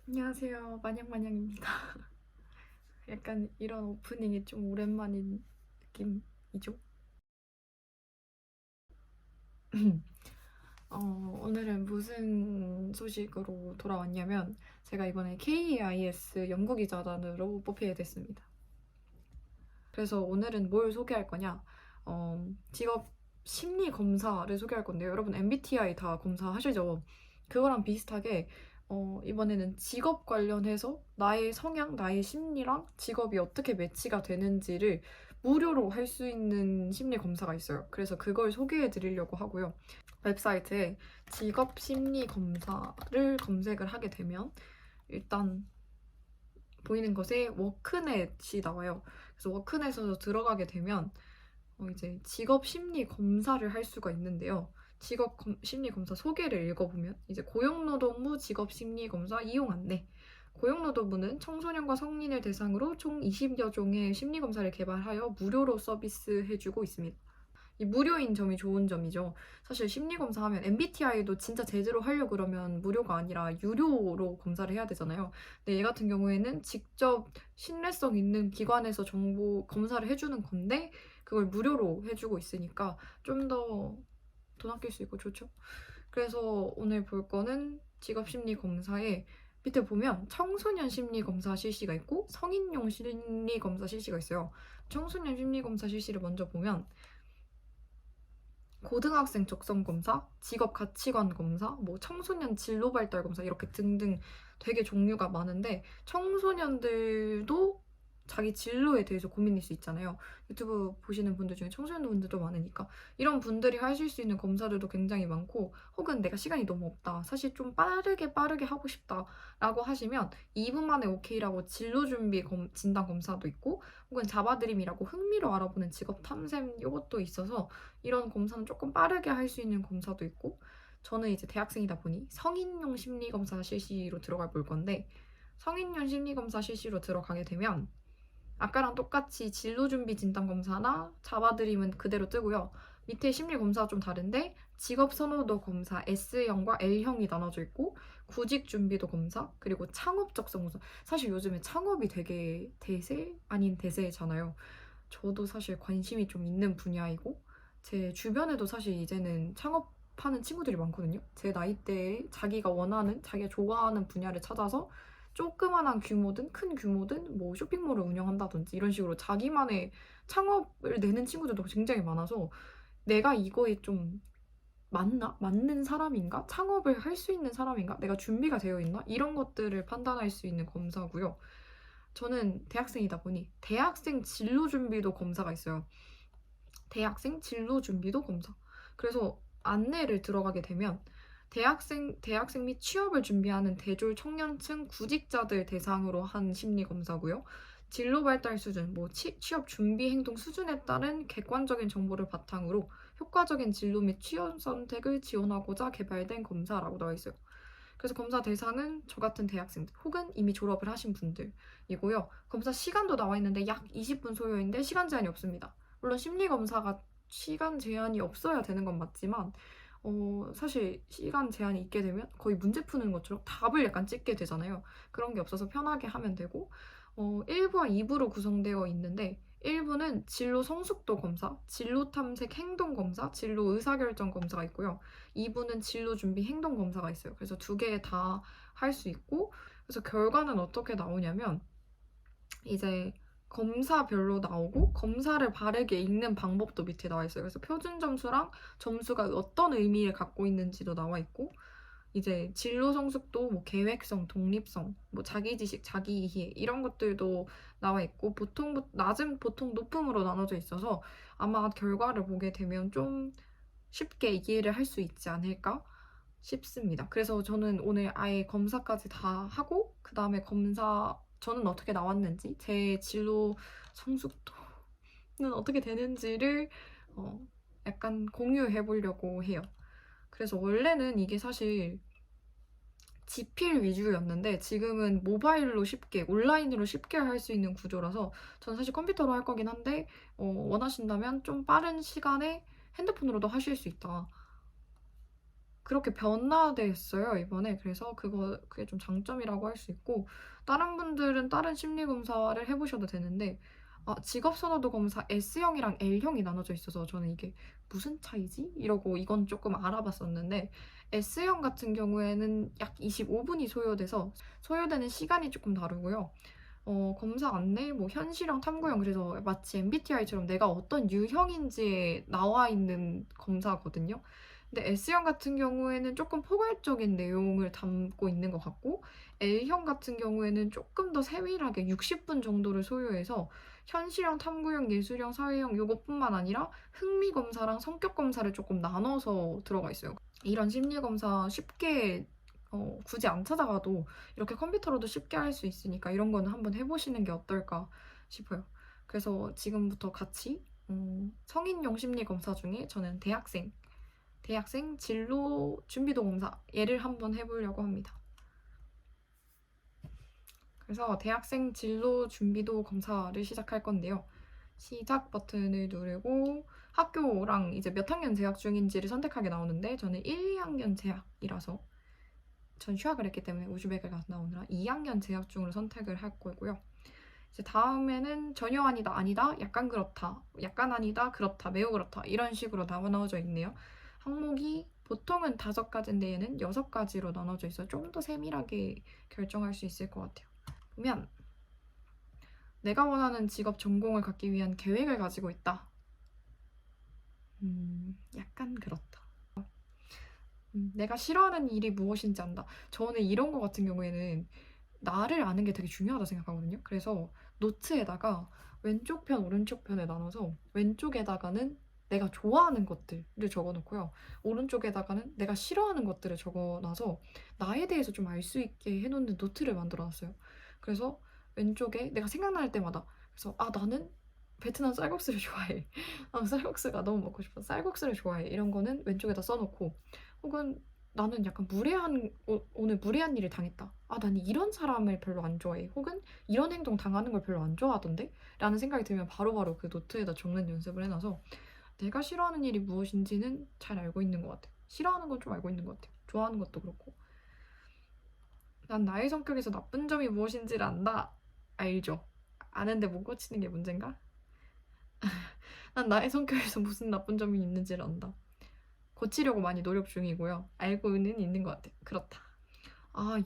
안녕하세요. 마냥마냥입니다. 약간 이런 오프닝이 좀 오랜만인 느낌이죠? 오늘은 무슨 소식으로 돌아왔냐면 제가 이번에 KIS 연구기자단으로 뽑히게 됐습니다. 그래서 오늘은 뭘 소개할 거냐? 직업 심리 검사를 소개할 건데요. 여러분 MBTI 다 검사하시죠? 그거랑 비슷하게 이번에는 직업 관련해서 나의 성향, 나의 심리랑 직업이 어떻게 매치가 되는지를 무료로 할 수 있는 심리 검사가 있어요. 그래서 그걸 소개해 드리려고 하고요. 웹사이트에 직업 심리 검사를 검색을 하게 되면 일단 보이는 것에 워크넷이 나와요. 그래서 워크넷에서 들어가게 되면 이제 직업 심리 검사를 할 수가 있는데요. 심리 검사 소개를 읽어보면 이제 고용노동부 직업 심리 검사 이용 안내. 고용노동부는 청소년과 성인을 대상으로 총 20여 종의 심리 검사를 개발하여 무료로 서비스해주고 있습니다. 이 무료인 점이 좋은 점이죠. 사실 심리 검사하면 MBTI도 진짜 제대로 하려고 그러면 무료가 아니라 유료로 검사를 해야 되잖아요. 근데 얘 같은 경우에는 직접 신뢰성 있는 기관에서 정보 검사를 해주는 건데 그걸 무료로 해주고 있으니까 좀 더 돈 아낄 수 있고 좋죠. 그래서 오늘 볼 거는 직업 심리 검사에 밑에 보면 청소년 심리 검사 실시가 있고 성인용 심리 검사 실시가 있어요. 청소년 심리 검사 실시를 먼저 보면 고등학생 적성 검사, 직업 가치관 검사, 뭐 청소년 진로 발달 검사 이렇게 등등 되게 종류가 많은데 청소년들도 자기 진로에 대해서 고민일 수 있잖아요. 유튜브 보시는 분들 중에 청소년분들도 많으니까 이런 분들이 하실 수 있는 검사들도 굉장히 많고 혹은 내가 시간이 너무 없다. 사실 좀 빠르게 하고 싶다라고 하시면 2분 만에 오케이라고 진로 준비 진단 검사도 있고 혹은 잡아드림이라고 흥미로 알아보는 직업 탐색 이것도 있어서 이런 검사는 조금 빠르게 할 수 있는 검사도 있고 저는 이제 대학생이다 보니 성인용 심리검사 실시로 들어가 볼 건데 성인용 심리검사 실시로 들어가게 되면 아까랑 똑같이 진로준비 진단검사나 잡아드림은 그대로 뜨고요. 밑에 심리검사가 좀 다른데 직업선호도 검사 S형과 L형이 나눠져 있고 구직준비도 검사 그리고 창업적성 검사 사실 요즘에 창업이 되게 대세 아닌 대세잖아요. 저도 사실 관심이 좀 있는 분야이고 제 주변에도 사실 이제는 창업하는 친구들이 많거든요. 제 나이대에 자기가 원하는, 자기가 좋아하는 분야를 찾아서 조그만한 규모든 큰 규모든 뭐 쇼핑몰을 운영한다든지 이런 식으로 자기만의 창업을 내는 친구들도 굉장히 많아서 내가 이거에 좀 맞나? 맞는 사람인가? 창업을 할 수 있는 사람인가? 내가 준비가 되어 있나? 이런 것들을 판단할 수 있는 검사고요. 저는 대학생이다 보니 대학생 진로 준비도 검사가 있어요. 대학생 진로 준비도 검사. 그래서 안내를 들어가게 되면 대학생 및 취업을 준비하는 대졸 청년층 구직자들 대상으로 한 심리 검사고요. 진로 발달 수준, 뭐 취업 준비 행동 수준에 따른 객관적인 정보를 바탕으로 효과적인 진로 및 취업 선택을 지원하고자 개발된 검사라고 나와 있어요. 그래서 검사 대상은 저 같은 대학생들 혹은 이미 졸업을 하신 분들이고요. 검사 시간도 나와 있는데 약 20분 소요인데 시간 제한이 없습니다. 물론 심리 검사가 시간 제한이 없어야 되는 건 맞지만 사실 시간 제한이 있게 되면 거의 문제 푸는 것처럼 답을 약간 찍게 되잖아요. 그런 게 없어서 편하게 하면 되고 1부와 2부로 구성되어 있는데 1부는 진로 성숙도 검사, 진로 탐색 행동 검사, 진로 의사결정 검사가 있고요. 2부는 진로 준비 행동 검사가 있어요. 그래서 두 개 다 할 수 있고 그래서 결과는 어떻게 나오냐면 이제 검사별로 나오고 검사를 바르게 읽는 방법도 밑에 나와 있어요. 그래서 표준 점수랑 점수가 어떤 의미를 갖고 있는지도 나와 있고 이제 진로 성숙도 뭐 계획성, 독립성, 뭐 자기 지식, 자기 이해 이런 것들도 나와 있고 보통 낮은 보통 높음으로 나눠져 있어서 아마 결과를 보게 되면 좀 쉽게 이해를 할 수 있지 않을까 싶습니다. 그래서 저는 오늘 아예 검사까지 다 하고 그 다음에 저는 어떻게 나왔는지 제 진로 성숙도는 어떻게 되는지를 어, 약간 공유해 보려고 해요. 그래서 원래는 이게 사실 지필 위주였는데 지금은 모바일로 쉽게 온라인으로 쉽게 할 수 있는 구조라서 저는 사실 컴퓨터로 할 거긴 한데 원하신다면 좀 빠른 시간에 핸드폰으로도 하실 수 있다. 그렇게 변화됐어요, 이번에. 그래서 그게 좀 장점이라고 할 수 있고, 다른 분들은 다른 심리 검사를 해보셔도 되는데, 직업 선호도 검사 S형이랑 L형이 나눠져 있어서 저는 이게 무슨 차이지? 이러고 이건 조금 알아봤었는데, S형 같은 경우에는 약 25분이 소요되는 시간이 조금 다르고요. 검사 안내, 뭐 현실형, 탐구형, 그래서 마치 MBTI처럼 내가 어떤 유형인지에 나와 있는 검사거든요. 근데 S형 같은 경우에는 조금 포괄적인 내용을 담고 있는 것 같고, L형 같은 경우에는 조금 더 세밀하게 60분 정도를 소요해서 현실형, 탐구형, 예술형, 사회형 요것뿐만 아니라 흥미 검사랑 성격 검사를 조금 나눠서 들어가 있어요. 이런 심리 검사 쉽게 굳이 안 찾아가도 이렇게 컴퓨터로도 쉽게 할 수 있으니까 이런 거는 한번 해보시는 게 어떨까 싶어요. 그래서 지금부터 같이 성인용 심리 검사 중에 저는 대학생 진로 준비도 검사 얘를 한번 해보려고 합니다. 그래서 대학생 진로 준비도 검사를 시작할 건데요. 시작 버튼을 누르고 학교랑 이제 몇 학년 재학 중인지를 선택하게 나오는데 저는 1, 2학년 재학이라서 전 휴학을 했기 때문에 우즈벡을 가서 나오느라 2학년 재학 중으로 선택을 할 거고요. 이제 다음에는 전혀 아니다, 아니다, 약간 그렇다, 약간 아니다, 그렇다, 매우 그렇다 이런 식으로 나눠져 있네요. 항목이 보통은 5가지인데 얘는 6가지로 나눠져 있어 좀 더 세밀하게 결정할 수 있을 것 같아요. 보면 내가 원하는 직업 전공을 갖기 위한 계획을 가지고 있다. 약간 그렇다. 내가 싫어하는 일이 무엇인지 안다. 저는 이런 거 같은 경우에는 나를 아는 게 되게 중요하다 생각하거든요. 그래서 노트에다가 왼쪽 편, 오른쪽 편에 나눠서 왼쪽에다가는 내가 좋아하는 것들을 적어놓고요. 오른쪽에다가는 내가 싫어하는 것들을 적어놔서 나에 대해서 좀 알 수 있게 해놓는 노트를 만들어놨어요. 그래서 왼쪽에 내가 생각날 때마다 그래서 나는 베트남 쌀국수를 좋아해. 쌀국수가 너무 먹고 싶어. 쌀국수를 좋아해. 이런 거는 왼쪽에다 써놓고 혹은 나는 약간 오늘 무례한 일을 당했다. 나는 이런 사람을 별로 안 좋아해. 혹은 이런 행동 당하는 걸 별로 안 좋아하던데? 라는 생각이 들면 바로바로 그 노트에다 적는 연습을 해놔서 내가 싫어하는 일이 무엇인지는 잘 알고 있는 것 같아요. 싫어하는 건 좀 알고 있는 것 같아요. 좋아하는 것도 그렇고. 난 나의 성격에서 나쁜 점이 무엇인지를 안다. 알죠? 아는데 못 고치는 게 문제인가? 난 나의 성격에서 무슨 나쁜 점이 있는지를 안다. 고치려고 많이 노력 중이고요. 알고는 있는 것 같아요. 그렇다.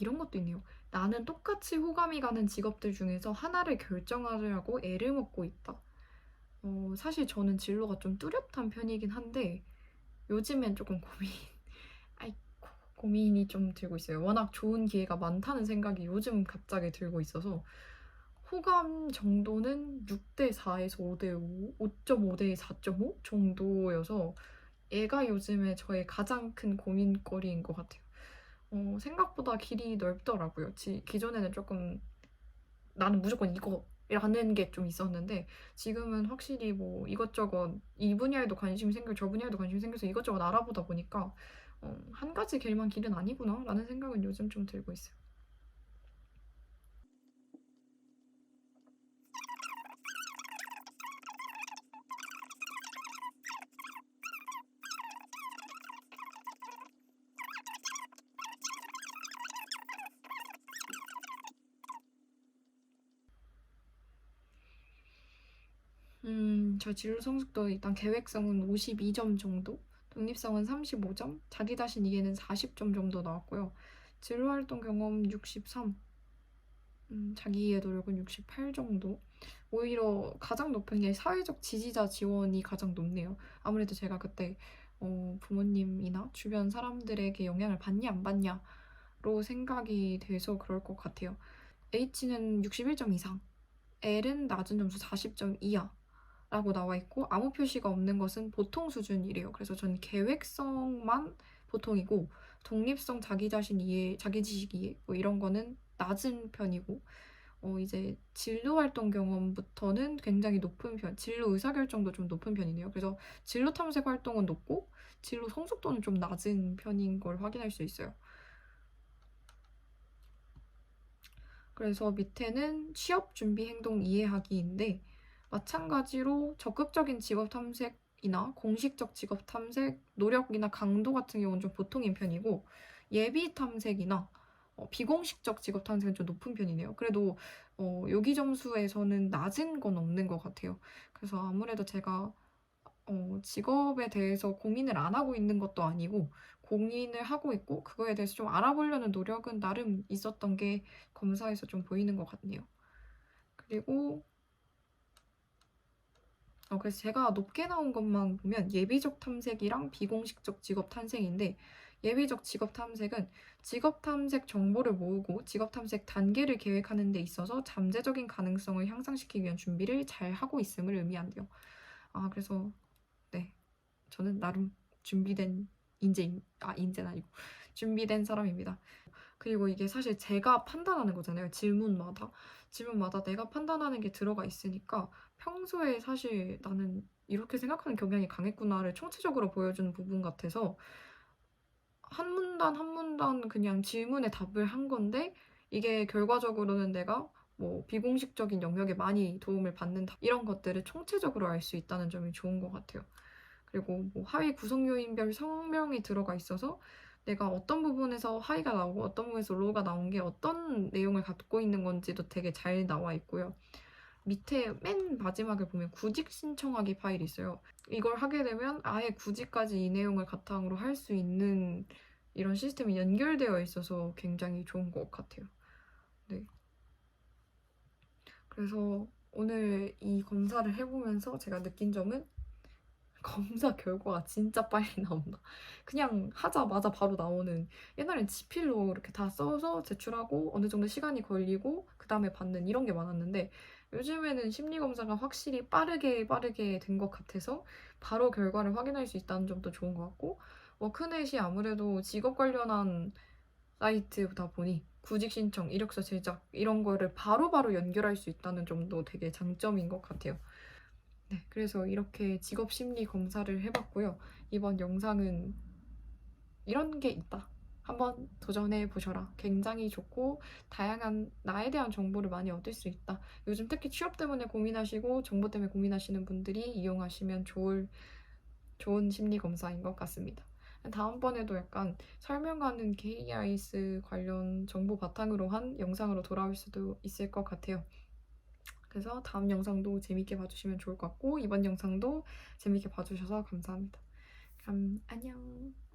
이런 것도 있네요. 나는 똑같이 호감이 가는 직업들 중에서 하나를 결정하려고 애를 먹고 있다. 사실 저는 진로가 좀 뚜렷한 편이긴 한데 요즘엔 조금 아이고, 고민이 좀 들고 있어요. 워낙 좋은 기회가 많다는 생각이 요즘 갑자기 들고 있어서 호감 정도는 6대 4에서 5대 5, 5.5대 4.5 정도여서 얘가 요즘에 저의 가장 큰 고민거리인 것 같아요. 생각보다 길이 넓더라고요. 기존에는 조금 나는 무조건 이거라는 게 좀 있었는데 지금은 확실히 뭐 이것저것 이 분야에도 관심이 생기고 저 분야에도 관심이 생겨서 이것저것 알아보다 보니까 한 가지 길만 길은 아니구나 라는 생각은 요즘 좀 들고 있어요. 저 진로 성적도 일단 계획성은 52점 정도, 독립성은 35점, 자기 자신 이해는 40점 정도 나왔고요. 진로 활동 경험 63, 자기 이해 노력은 68 정도. 오히려 가장 높은 게 사회적 지지자 지원이 가장 높네요. 아무래도 제가 그때 부모님이나 주변 사람들에게 영향을 받냐 안 받냐로 생각이 돼서 그럴 것 같아요. H는 61점 이상, L은 낮은 점수 40점 이하. 라고 나와 있고 아무 표시가 없는 것은 보통 수준이래요. 그래서 전 계획성만 보통이고 독립성, 자기 자신 이해, 자기 지식 이해 뭐 이런 거는 낮은 편이고 이제 진로 활동 경험부터는 굉장히 높은 편, 진로 의사결정도 좀 높은 편이네요. 그래서 진로 탐색 활동은 높고 진로 성숙도는 좀 낮은 편인 걸 확인할 수 있어요. 그래서 밑에는 취업 준비 행동 이해하기인데 마찬가지로 적극적인 직업 탐색 노력이나 공식적 직업 탐색 노력이나 강도 같은 경우는 좀 보통인 편이고 예비 탐색이나 비공식적 직업 탐색은 좀 높은 편이네요. 그래도 요기 점수에서는 낮은 건 없는 것 같아요. 그래서 아무래도 제가 직업에 대해서 고민을 안 하고 있는 것도 아니고 고민을 하고 있고 그거에 대해서 좀 알아보려는 노력은 나름 있었던 게 검사에서 좀 보이는 것 같네요. 그리고 그래서 제가 높게 나온 것만 보면 예비적 탐색이랑 비공식적 직업 탐색인데 예비적 직업 탐색은 직업 탐색 정보를 모으고 직업 탐색 단계를 계획하는 데 있어서 잠재적인 가능성을 향상시키기 위한 준비를 잘 하고 있음을 의미한대요. 그래서 네, 저는 나름 준비된 인재는 아니고 준비된 사람입니다. 그리고 이게 사실 제가 판단하는 거잖아요. 질문마다 내가 판단하는 게 들어가 있으니까 평소에 사실 '나는 이렇게 생각하는 경향이 강했구나.'를 총체적으로 보여주는 부분 같아서 한 문단 한 문단 그냥 질문에 답을 한 건데 이게 결과적으로는 내가 뭐 비공식적인 영역에 많이 도움을 받는다 이런 것들을 총체적으로 알 수 있다는 점이 좋은 것 같아요. 그리고 뭐 하위 구성 요인별 성명이 들어가 있어서 내가 어떤 부분에서 하위가 나오고 어떤 부분에서 로우가 나온 게 어떤 내용을 갖고 있는 건지도 되게 잘 나와 있고요. 밑에 맨 마지막에 보면 구직 신청하기 파일이 있어요. 이걸 하게 되면 아예 구직까지 이 내용을 바탕으로 할 수 있는 이런 시스템이 연결되어 있어서 굉장히 좋은 것 같아요. 네. 그래서 오늘 이 검사를 해보면서 제가 느낀 점은 검사 결과가 진짜 빨리 나온다. 그냥 하자마자 바로 나오는 옛날엔 지필로 이렇게 다 써서 제출하고 어느 정도 시간이 걸리고 그다음에 받는 이런 게 많았는데 요즘에는 심리 검사가 확실히 빠르게 된 것 같아서 바로 결과를 확인할 수 있다는 점도 좋은 것 같고 워크넷이 아무래도 직업 관련한 사이트다 보니 구직 신청, 이력서 제작 이런 거를 바로바로 연결할 수 있다는 점도 되게 장점인 것 같아요. 네, 그래서 이렇게 직업 심리 검사를 해봤고요. 이번 영상은 이런 게 있다. 한번 도전해 보셔라. 굉장히 좋고 다양한 나에 대한 정보를 많이 얻을 수 있다. 요즘 특히 취업 때문에 고민하시고 정보 때문에 고민하시는 분들이 이용하시면 좋은 심리 검사인 것 같습니다. 다음번에도 약간 설명하는 KEIS 관련 정보 바탕으로 한 영상으로 돌아올 수도 있을 것 같아요. 그래서 다음 영상도 재밌게 봐주시면 좋을 것 같고 이번 영상도 재밌게 봐주셔서 감사합니다. 그럼 안녕.